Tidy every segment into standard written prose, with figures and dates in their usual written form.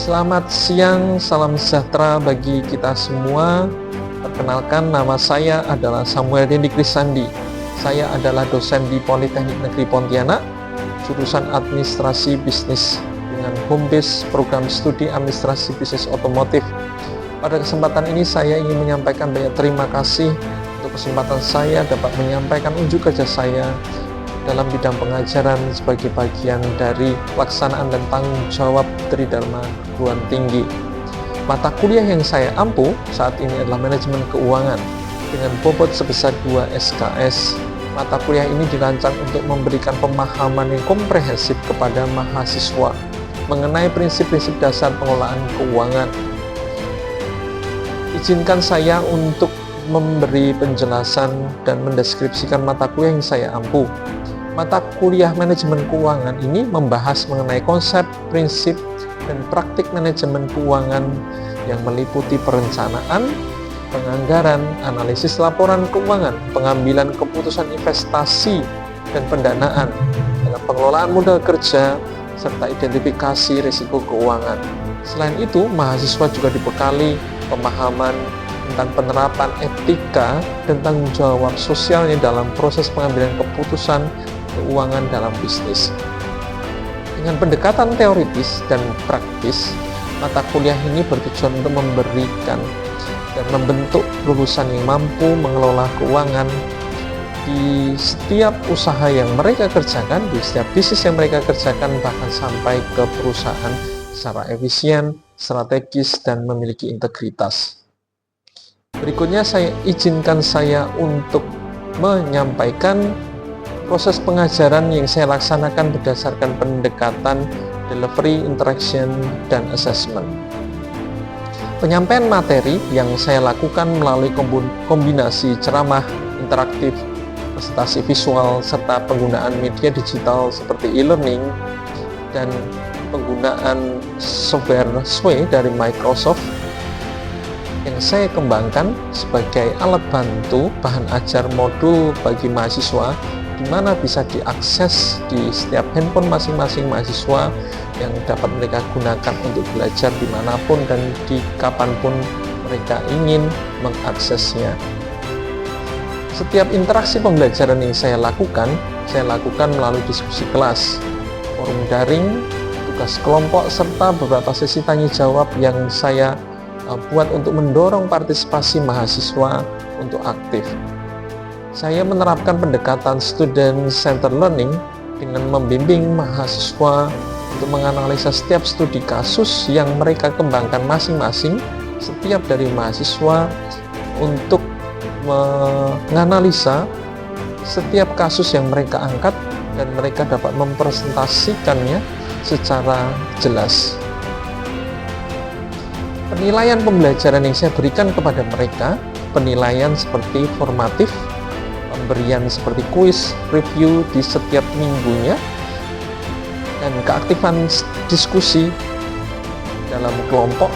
Selamat siang, salam sejahtera bagi kita semua. Perkenalkan, nama saya adalah Samuel Dendi Krisandi. Saya adalah dosen di Politeknik Negeri Pontianak, jurusan Administrasi Bisnis dengan home base program studi Administrasi Bisnis Otomotif. Pada kesempatan ini saya ingin menyampaikan banyak terima kasih untuk kesempatan saya dapat menyampaikan unjuk kerja saya dalam bidang pengajaran sebagai bagian dari pelaksanaan dan tanggung jawab Tridharma Perguruan Tinggi. Mata kuliah yang saya ampu saat ini adalah manajemen keuangan dengan bobot sebesar 2 SKS. Mata kuliah ini dirancang untuk memberikan pemahaman yang komprehensif kepada mahasiswa mengenai prinsip-prinsip dasar pengelolaan keuangan. Izinkan saya untuk memberi penjelasan dan mendeskripsikan mata kuliah yang saya ampu. Mata kuliah manajemen keuangan ini membahas mengenai konsep, prinsip, dan praktik manajemen keuangan yang meliputi perencanaan, penganggaran, analisis laporan keuangan, pengambilan keputusan investasi dan pendanaan, dengan pengelolaan modal kerja, serta identifikasi risiko keuangan. Selain itu, mahasiswa juga dibekali pemahaman tentang penerapan etika dan tanggung jawab sosialnya dalam proses pengambilan keputusan keuangan dalam bisnis. Dengan pendekatan teoritis dan praktis, mata kuliah ini bertujuan untuk memberikan dan membentuk lulusan yang mampu mengelola keuangan di setiap usaha yang mereka kerjakan, di setiap bisnis yang mereka kerjakan, bahkan sampai ke perusahaan secara efisien, strategis, dan memiliki integritas. Berikutnya izinkan saya untuk menyampaikan proses pengajaran yang saya laksanakan berdasarkan pendekatan delivery, interaction, dan assessment. Penyampaian materi yang saya lakukan melalui kombinasi ceramah, interaktif, presentasi visual, serta penggunaan media digital seperti e-learning dan penggunaan software SWE dari Microsoft yang saya kembangkan sebagai alat bantu bahan ajar modul bagi mahasiswa, di mana bisa diakses di setiap handphone masing-masing mahasiswa yang dapat mereka gunakan untuk belajar dimanapun dan di kapanpun mereka ingin mengaksesnya. Setiap interaksi pembelajaran yang saya lakukan melalui diskusi kelas, forum daring, tugas kelompok, serta beberapa sesi tanya jawab yang saya buat untuk mendorong partisipasi mahasiswa untuk aktif. Saya menerapkan pendekatan student-centered learning dengan membimbing mahasiswa untuk menganalisa setiap studi kasus yang mereka kembangkan masing-masing, setiap dari mahasiswa untuk menganalisa setiap kasus yang mereka angkat dan mereka dapat mempresentasikannya secara jelas. Penilaian pembelajaran yang saya berikan kepada mereka, penilaian seperti formatif, pemberian seperti kuis, review di setiap minggunya, dan keaktifan diskusi dalam kelompok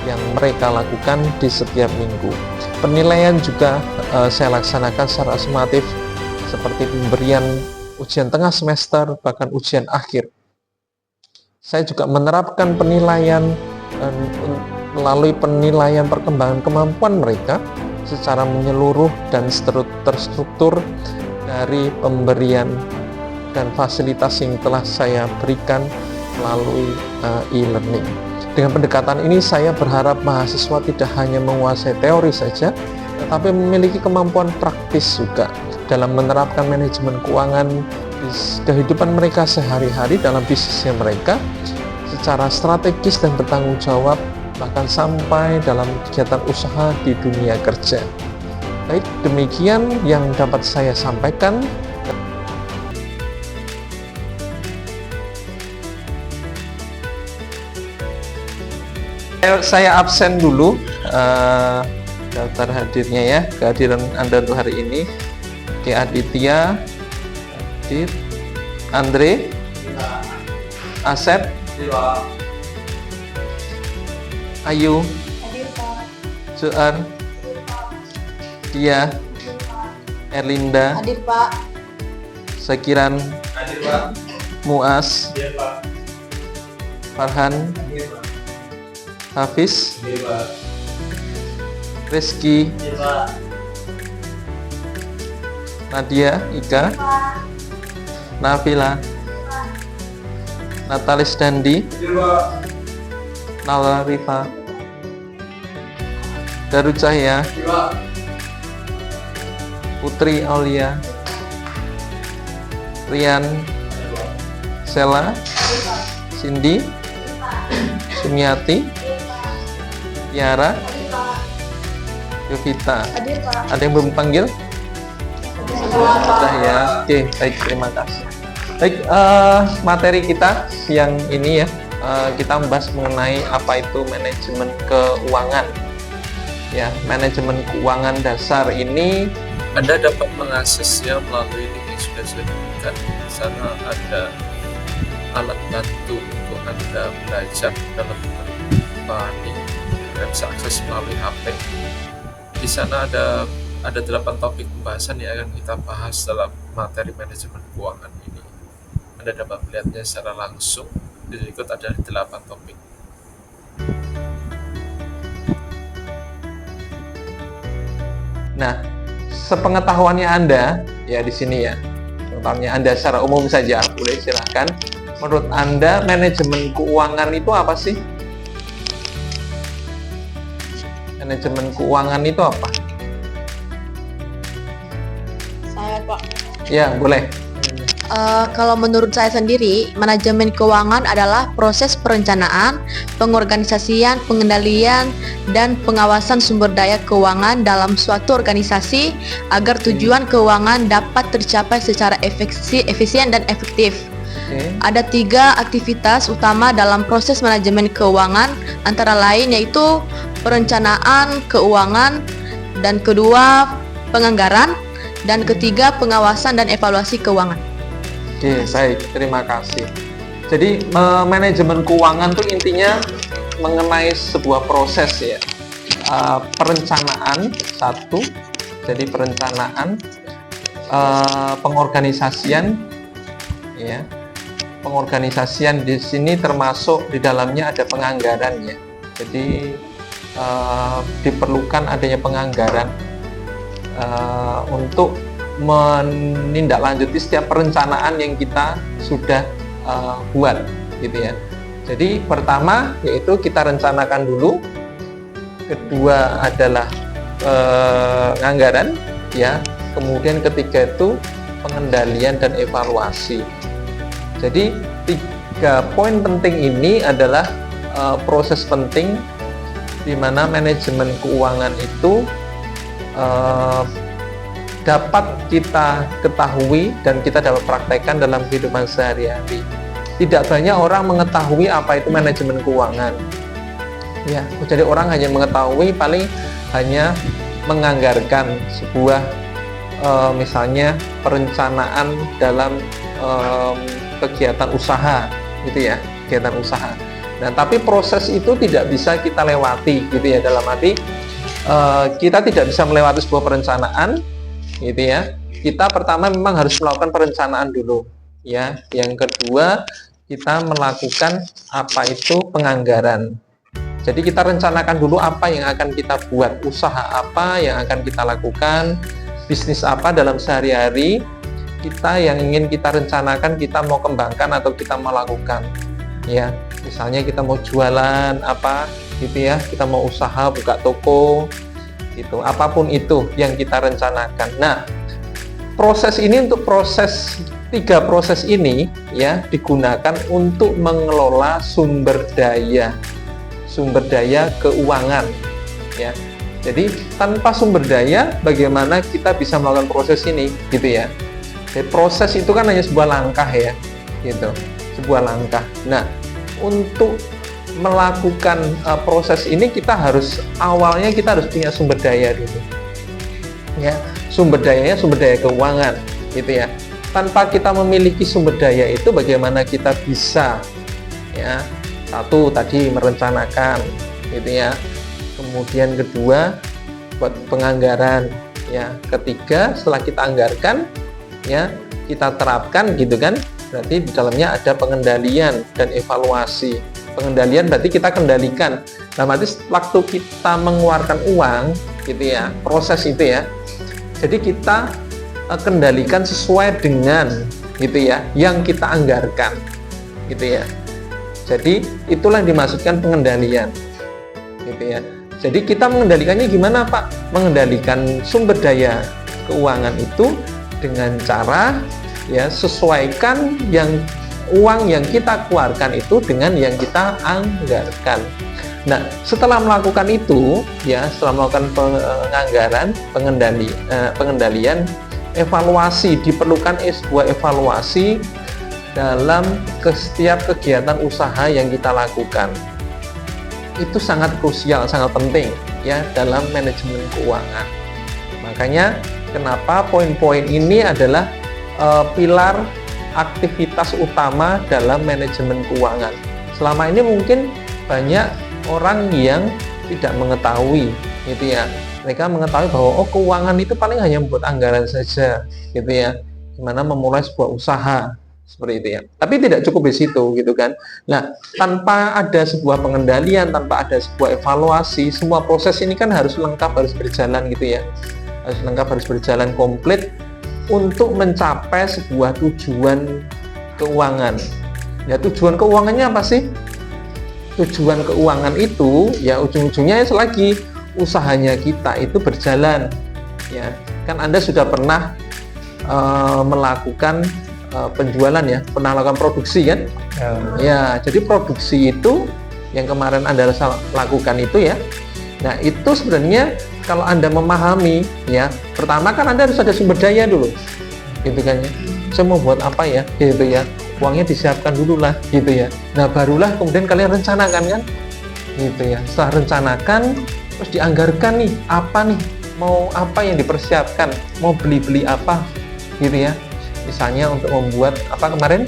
yang mereka lakukan di setiap minggu. Penilaian juga saya laksanakan secara sumatif seperti pemberian ujian tengah semester, bahkan ujian akhir. Saya juga menerapkan penilaian melalui penilaian perkembangan kemampuan mereka secara menyeluruh dan terstruktur dari pemberian dan fasilitas yang telah saya berikan melalui e-learning. Dengan pendekatan ini saya berharap mahasiswa tidak hanya menguasai teori saja, tetapi memiliki kemampuan praktis juga dalam menerapkan manajemen keuangan di kehidupan mereka sehari-hari dalam bisnisnya mereka secara strategis dan bertanggung jawab, bahkan sampai dalam kegiatan usaha di dunia kerja. Baik, demikian yang dapat saya sampaikan. Saya absen dulu daftar hadirnya ya, kehadiran Anda untuk hari ini. Oke, Aditya, Adit, Andre, Asep, Ayu, Suar, Dia, Erlinda, Hadir Pak. Sakiran, Hadir Pak. Muas, Hadir Pak. Farhan, Hadir Pak. Hafiz, Iya, Pak. Rizky, Iya, Pak. Nadia, Ika, Nabila, Natalis Dandi, Iya, Pak. Nala Rifa, Darut Cahya, Iya, Pak. Putri Aulia, Rian, Sela, Cindy, Sumiati, Tiara, Yovita. Ada yang belum panggil? Sudah ya. Oke, baik, terima kasih. Baik, materi kita siang ini ya, kita membahas mengenai apa itu manajemen keuangan. Ya, manajemen keuangan dasar ini Anda dapat mengaksesnya melalui link yang sudah saya berikan. Di sana ada alat bantu untuk Anda belajar dalam ini. Anda bisa akses melalui HP. Di sana ada 8 topik pembahasan yang akan kita bahas dalam materi manajemen keuangan ini. Anda dapat melihatnya secara langsung. Di berikut ada 8 topik. Nah, sepengetahuannya Anda ya di sini ya, pengetahuannya Anda secara umum saja, boleh silahkan. Menurut Anda manajemen keuangan itu apa sih? Manajemen keuangan itu apa? Saya, Pak. Ya, boleh. Kalau menurut saya sendiri, manajemen keuangan adalah proses perencanaan, pengorganisasian, pengendalian, dan pengawasan sumber daya keuangan dalam suatu organisasi agar tujuan keuangan dapat tercapai secara efisien dan efektif. Ada 3 aktivitas utama dalam proses manajemen keuangan, antara lain yaitu perencanaan keuangan, dan kedua penganggaran, dan ketiga pengawasan dan evaluasi keuangan. Oke, baik, terima kasih. Jadi manajemen keuangan itu intinya mengenai sebuah proses ya, perencanaan satu, jadi perencanaan, pengorganisasian, ya, pengorganisasian di sini termasuk di dalamnya ada penganggaran ya. Jadi diperlukan adanya penganggaran untuk menindaklanjuti setiap perencanaan yang kita sudah buat gitu ya. Jadi pertama yaitu kita rencanakan dulu, kedua adalah penganggaran ya, kemudian ketiga itu pengendalian dan evaluasi. Jadi 3 poin penting ini adalah proses penting di mana manajemen keuangan itu dapat kita ketahui dan kita dapat praktekkan dalam kehidupan sehari-hari. Tidak banyak orang mengetahui apa itu manajemen keuangan. Ya, jadi orang hanya mengetahui paling hanya menganggarkan sebuah misalnya perencanaan dalam kegiatan usaha, gitu ya, kegiatan usaha. Nah, tapi proses itu tidak bisa kita lewati, gitu ya, dalam arti kita tidak bisa melewati sebuah perencanaan, gitu ya. Kita pertama memang harus melakukan perencanaan dulu, ya. Yang kedua, kita melakukan apa itu penganggaran. Jadi kita rencanakan dulu apa yang akan kita buat, usaha apa yang akan kita lakukan, bisnis apa dalam sehari-hari kita yang ingin kita rencanakan, kita mau kembangkan atau kita mau lakukan. Ya, misalnya kita mau jualan apa, gitu ya, kita mau usaha buka toko, gitu. Apapun itu yang kita rencanakan. Nah, proses ini untuk 3 proses ini ya digunakan untuk mengelola sumber daya keuangan ya. Jadi tanpa sumber daya bagaimana kita bisa melakukan proses ini gitu ya. Jadi proses itu kan hanya sebuah langkah ya gitu, sebuah langkah. Nah, untuk melakukan proses ini kita harus punya sumber daya dulu ya. Sumber dayanya sumber daya keuangan gitu ya. Tanpa kita memiliki sumber daya itu bagaimana kita bisa ya, satu tadi merencanakan gitu ya, kemudian kedua buat penganggaran ya, ketiga setelah kita anggarkan ya kita terapkan gitu kan, berarti di dalamnya ada pengendalian dan evaluasi Pengendalian berarti kita kendalikan. Nah, berarti waktu kita mengeluarkan uang, gitu ya, proses itu ya. Jadi kita kendalikan sesuai dengan, gitu ya, yang kita anggarkan, gitu ya. Jadi itulah yang dimaksudkan pengendalian, gitu ya. Jadi kita mengendalikannya gimana, Pak? Mengendalikan sumber daya keuangan itu dengan cara ya sesuaikan yang uang yang kita keluarkan itu dengan yang kita anggarkan. Nah, setelah melakukan itu ya, setelah melakukan penganggaran, pengendalian, evaluasi, diperlukan sebuah evaluasi dalam setiap kegiatan usaha yang kita lakukan. Itu sangat krusial, sangat penting ya dalam manajemen keuangan. Makanya kenapa poin-poin ini adalah pilar aktivitas utama dalam manajemen keuangan. Selama ini mungkin banyak orang yang tidak mengetahui, gitu ya. Mereka mengetahui bahwa keuangan itu paling hanya buat anggaran saja, gitu ya. Gimana memulai sebuah usaha seperti itu ya. Tapi tidak cukup di situ, gitu kan. Nah, tanpa ada sebuah pengendalian, tanpa ada sebuah evaluasi, semua proses ini kan harus lengkap, harus berjalan gitu ya. Harus lengkap, harus berjalan komplit untuk mencapai sebuah tujuan keuangan. Ya, tujuan keuangannya apa sih? Tujuan keuangan itu ya ujung-ujungnya selagi usahanya kita itu berjalan. Ya, kan Anda sudah pernah melakukan penjualan ya, pernah melakukan produksi kan? Ya, jadi produksi itu yang kemarin Anda lakukan itu ya. Nah, itu sebenarnya kalau Anda memahami ya, pertama kan Anda harus ada sumber daya dulu. Gitu kan ya. Saya mau buat apa ya? Gitu ya. Uangnya disiapkan dulu lah gitu ya. Nah, barulah kemudian kalian rencanakan kan? Gitu ya. Setelah rencanakan terus dianggarkan nih, apa nih? Mau apa yang dipersiapkan? Mau beli-beli apa? Gitu ya. Misalnya untuk membuat apa kemarin?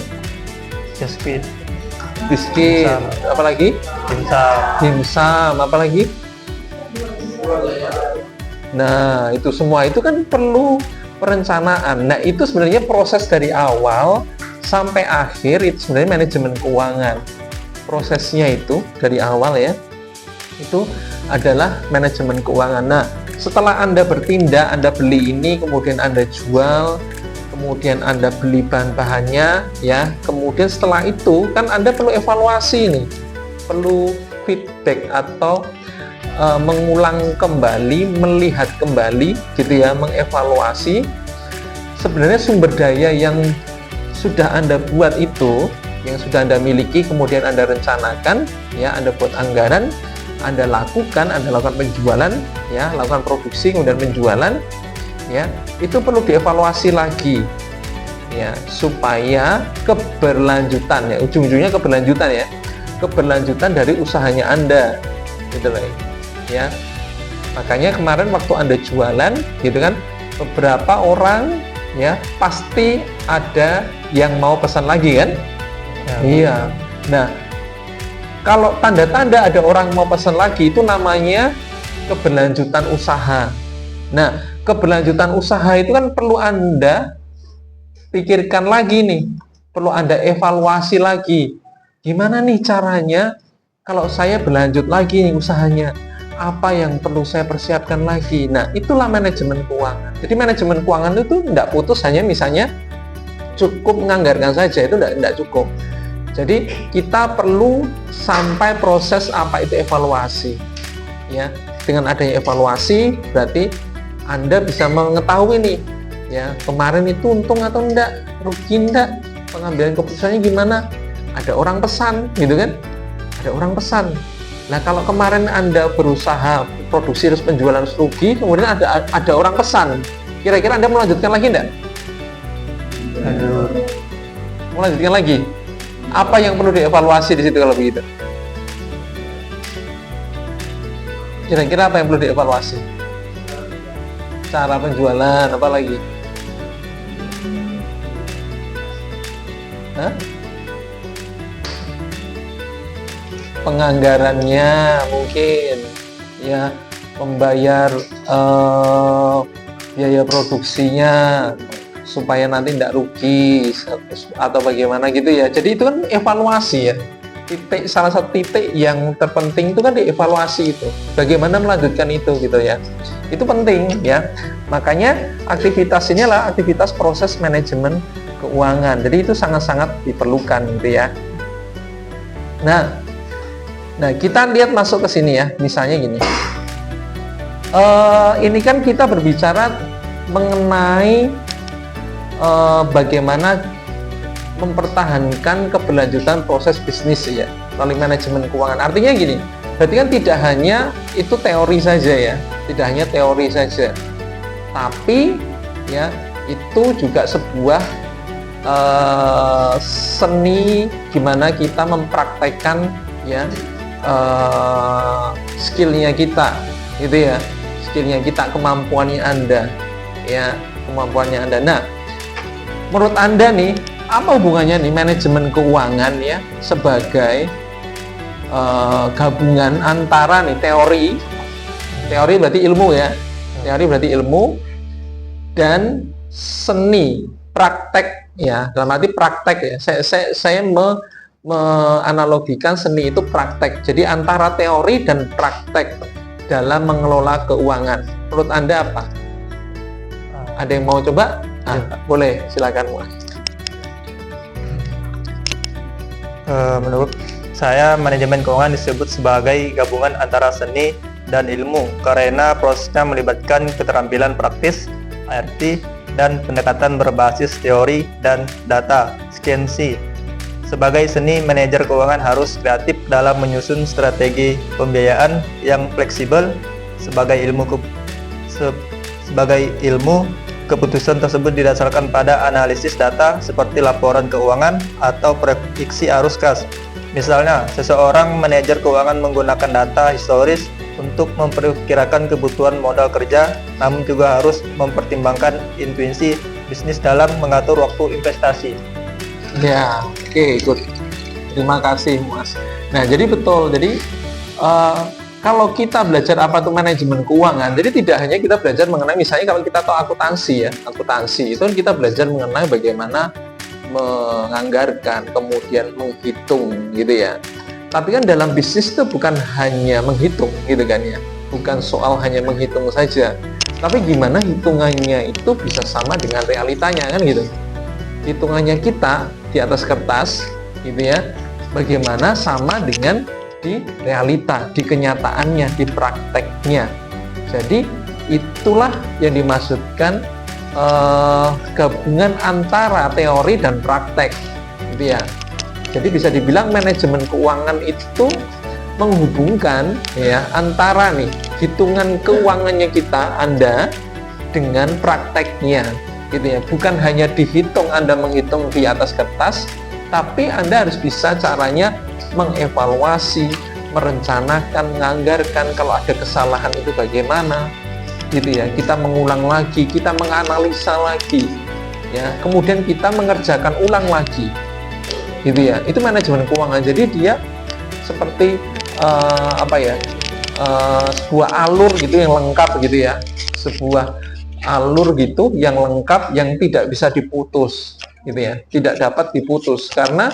Biskuit, apalagi? Dimsum, apalagi? Nah, itu semua itu kan perlu perencanaan. Nah, itu sebenarnya proses dari awal sampai akhir itu sebenarnya manajemen keuangan. Prosesnya itu dari awal ya, itu adalah manajemen keuangan. Nah, setelah Anda bertindak, Anda beli ini, kemudian Anda jual, kemudian Anda beli bahan-bahannya ya, kemudian setelah itu kan Anda perlu evaluasi nih, perlu feedback atau mengulang kembali, melihat kembali gitu ya, mengevaluasi sebenarnya sumber daya yang sudah Anda buat itu, yang sudah Anda miliki, kemudian Anda rencanakan ya, Anda buat anggaran, Anda lakukan penjualan ya, lakukan produksi kemudian penjualan ya, itu perlu dievaluasi lagi ya, supaya keberlanjutan ya, ujung-ujungnya keberlanjutan dari usahanya Anda gitu loh ya. Makanya kemarin waktu Anda jualan gitu kan, beberapa orang ya pasti ada yang mau pesan lagi kan ya. Iya. Nah, kalau tanda-tanda ada orang mau pesan lagi itu namanya keberlanjutan usaha. Nah, keberlanjutan usaha itu kan perlu Anda pikirkan lagi nih, perlu Anda evaluasi lagi. Gimana nih caranya kalau saya berlanjut lagi nih usahanya? Apa yang perlu saya persiapkan lagi? Nah, itulah manajemen keuangan. Jadi manajemen keuangan itu tidak putus hanya misalnya cukup menganggarkan saja, itu tidak cukup. Jadi kita perlu sampai proses apa itu evaluasi. Ya, dengan adanya evaluasi berarti Anda bisa mengetahui nih, ya kemarin itu untung atau enggak, rugi enggak, pengambilan keputusannya gimana. Ada orang pesan, gitu kan? Ada orang pesan. Nah, kalau kemarin Anda berusaha produksi terus penjualan terus rugi, kemudian ada orang pesan, kira-kira Anda melanjutkan lagi enggak? Melanjutkan lagi. Apa yang perlu dievaluasi di situ kalau begitu? Kira-kira apa yang perlu dievaluasi? Cara penjualan, apa lagi? Hah? Penganggarannya mungkin ya, membayar biaya produksinya supaya nanti tidak rugi atau bagaimana gitu ya. Jadi itu kan evaluasi ya. salah satu titik yang terpenting itu kan dievaluasi itu. Bagaimana melanjutkan itu gitu ya. Itu penting ya. Makanya aktivitas ini adalah aktivitas proses manajemen keuangan. Jadi itu sangat-sangat diperlukan gitu ya. Nah, kita lihat masuk ke sini ya. Misalnya gini. Ini kan kita berbicara mengenai bagaimana mempertahankan keberlanjutan proses bisnis ya melalui manajemen keuangan. Artinya gini, berarti kan tidak hanya itu teori saja ya, tidak hanya teori saja, tapi ya itu juga sebuah seni gimana kita mempraktekkan ya skillnya kita, gitu ya, skillnya kita, kemampuannya Anda, ya kemampuannya Anda. Nah, menurut Anda nih, apa hubungannya nih manajemen keuangan ya sebagai gabungan antara nih teori berarti ilmu ya, teori berarti ilmu, dan seni praktek ya, dalam arti praktek ya. Saya menganalogikan seni itu praktek. Jadi antara teori dan praktek dalam mengelola keuangan. Menurut Anda apa? Ada yang mau coba? Boleh, silakan Mas. Menurut saya manajemen keuangan disebut sebagai gabungan antara seni dan ilmu karena prosesnya melibatkan keterampilan praktis, arti, dan pendekatan berbasis teori dan data, science. Sebagai seni, manajer keuangan harus kreatif dalam menyusun strategi pembiayaan yang fleksibel. Sebagai ilmu, keputusan tersebut didasarkan pada analisis data seperti laporan keuangan atau prediksi arus kas. Misalnya, seseorang manajer keuangan menggunakan data historis untuk memperkirakan kebutuhan modal kerja, namun juga harus mempertimbangkan intuisi bisnis dalam mengatur waktu investasi. Ya, oke, good. Terima kasih, Mas. Nah, jadi betul. Jadi, kalau kita belajar apa itu manajemen keuangan, jadi tidak hanya kita belajar mengenai, misalnya kalau kita tahu akuntansi ya, akuntansi itu kita belajar mengenai bagaimana menganggarkan, kemudian menghitung gitu ya. Tapi kan dalam bisnis itu bukan hanya menghitung gitu kan ya, bukan soal hanya menghitung saja, tapi gimana hitungannya itu bisa sama dengan realitanya kan gitu. Hitungannya kita di atas kertas gitu ya, bagaimana sama dengan di realita, di kenyataannya, di prakteknya. Jadi itulah yang dimaksudkan gabungan antara teori dan praktek, gitu ya. Jadi bisa dibilang manajemen keuangan itu menghubungkan ya antara nih hitungan keuangannya kita, Anda, dengan prakteknya, gitu ya. Bukan hanya dihitung, Anda menghitung di atas kertas, tapi Anda harus bisa caranya mengevaluasi, merencanakan, menganggarkan kalau ada kesalahan itu bagaimana, gitu ya. Kita mengulang lagi, kita menganalisa lagi, ya. Kemudian kita mengerjakan ulang lagi, gitu ya. Itu manajemen keuangan. Jadi dia seperti sebuah alur gitu yang lengkap gitu ya, sebuah alur gitu yang lengkap yang tidak bisa diputus, gitu ya, tidak dapat diputus. Karena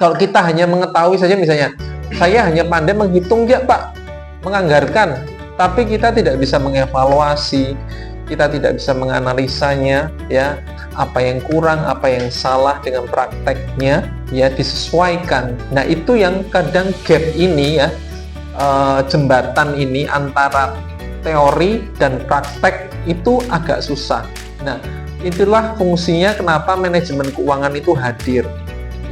kalau kita hanya mengetahui saja, misalnya saya hanya pandai menghitung ya Pak, menganggarkan, tapi kita tidak bisa mengevaluasi, kita tidak bisa menganalisanya ya, apa yang kurang, apa yang salah dengan prakteknya ya, disesuaikan. Nah, itu yang kadang gap ini ya, jembatan ini antara teori dan praktek itu agak susah. Nah, itulah fungsinya kenapa manajemen keuangan itu hadir.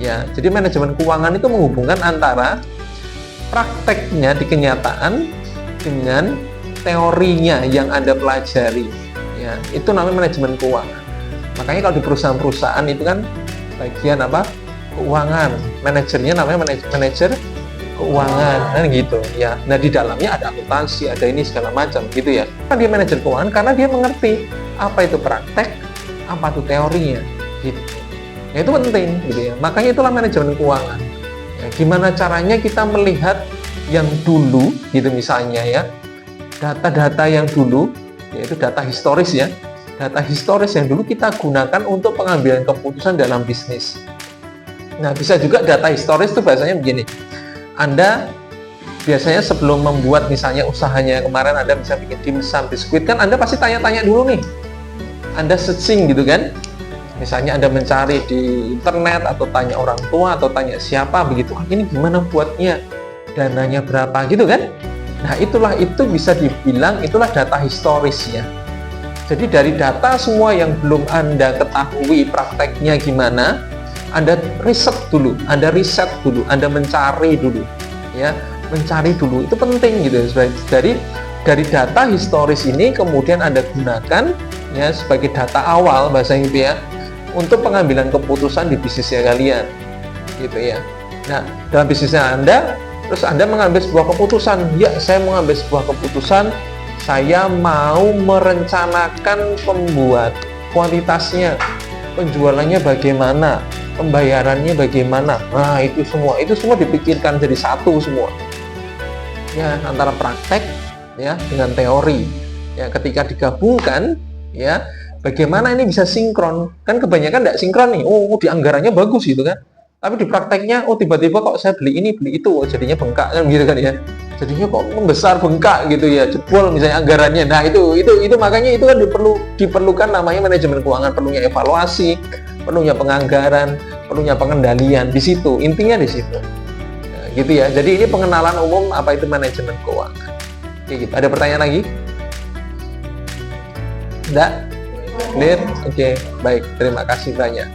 Ya, jadi manajemen keuangan itu menghubungkan antara prakteknya di kenyataan dengan teorinya yang Anda pelajari. Ya, itu namanya manajemen keuangan. Makanya kalau di perusahaan-perusahaan itu kan bagian apa? Keuangan. Manajernya namanya manajer keuangan, kan gitu ya. Nah, di dalamnya ada akuntansi, ada ini segala macam gitu ya. Kan dia manajer keuangan karena dia mengerti apa itu praktek, apa itu teorinya gitu. Ya, itu penting gitu ya. Makanya itulah manajemen keuangan. Ya, gimana caranya kita melihat yang dulu gitu misalnya ya. Data-data yang dulu, yaitu data historis ya. Data historis yang dulu kita gunakan untuk pengambilan keputusan dalam bisnis. Nah, bisa juga data historis itu bahasanya begini. Anda biasanya sebelum membuat misalnya usahanya kemarin Anda bisa bikin dimsum, biskuit, kan Anda pasti tanya-tanya dulu nih. Anda searching gitu kan. Misalnya Anda mencari di internet atau tanya orang tua atau tanya siapa begitu kan, ini gimana buatnya? Dananya berapa gitu kan? Nah, itu bisa dibilang itulah data historisnya. Jadi dari data semua yang belum Anda ketahui prakteknya gimana, Anda riset dulu, Anda riset dulu, Anda mencari dulu, ya, mencari dulu itu penting gitu. Dari data historis ini kemudian Anda gunakan ya sebagai data awal bahasa gitu ya untuk pengambilan keputusan di bisnisnya kalian, gitu ya. Nah, dalam bisnisnya Anda, terus Anda mengambil sebuah keputusan, ya saya mengambil sebuah keputusan. Saya mau merencanakan pembuat kualitasnya, penjualannya bagaimana, pembayarannya bagaimana. Nah, itu semua dipikirkan jadi satu semua. Ya, antara praktek ya dengan teori. Ya, ketika digabungkan ya, bagaimana ini bisa sinkron? Kan kebanyakan tidak sinkron nih. Oh, di anggarannya bagus gitu kan. Tapi di prakteknya, oh tiba-tiba kok saya beli ini, beli itu, jadinya bengkak kan gitu kan ya. Jadinya kok membesar bengkak gitu ya, jebol misalnya anggarannya. Nah, itu makanya itu kan diperlukan namanya manajemen keuangan, perlunya evaluasi, perlunya penganggaran, perlunya pengendalian di situ. Intinya di situ. Nah, gitu ya. Jadi ini pengenalan umum apa itu manajemen keuangan. Oke, gitu. Ada pertanyaan lagi? Enggak? Clear? Oke, baik. Terima kasih banyak.